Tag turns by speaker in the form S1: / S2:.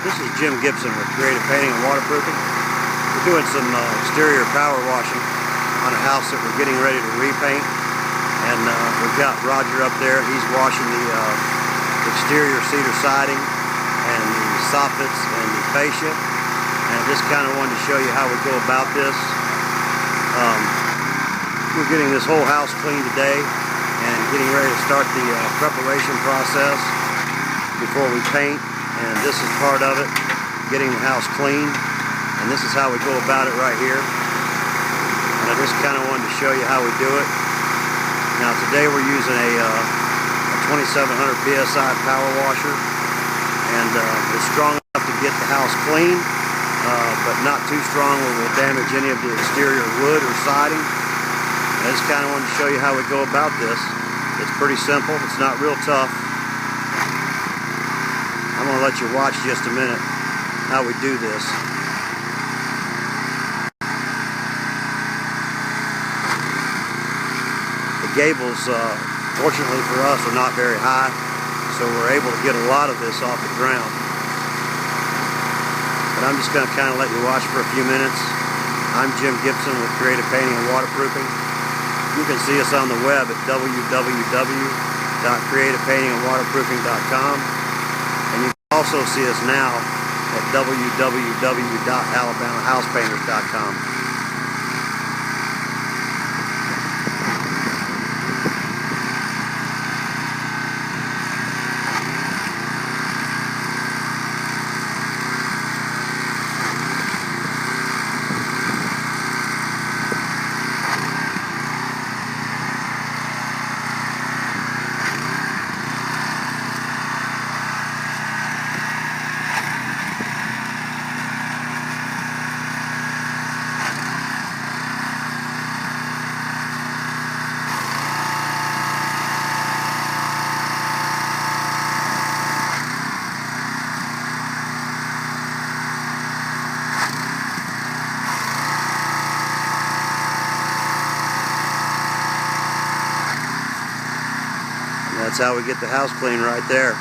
S1: This is Jim Gibson with Creative Painting and Waterproofing. We're doing some exterior power washing on a house that we're getting ready to repaint. And we've got Roger up there. He's washing the exterior cedar siding and the soffits and the fascia. And I just kind of wanted to show you how we go about this. We're getting this whole house clean today and getting ready to start the preparation process before we paint. And this is part of it, getting the house clean. And this is how we go about it right here. And I just kind of wanted to show you how we do it. Now today we're using a 2700 PSI power washer. And it's strong enough to get the house clean, but not too strong where we'll damage any of the exterior wood or siding. And I just kind of wanted to show you how we go about this. It's pretty simple. It's not real tough. I'm going to let you watch just a minute how we do this. The gables, fortunately for us, are not very high, so we're able to get a lot of this off the ground. But I'm just going to kind of let you watch for a few minutes. I'm Jim Gibson with Creative Painting and Waterproofing. You can see us on the web at www.creativepaintingandwaterproofing.com. And you can also see us now at www.alabamahousepainters.com. That's how we get the house clean right there.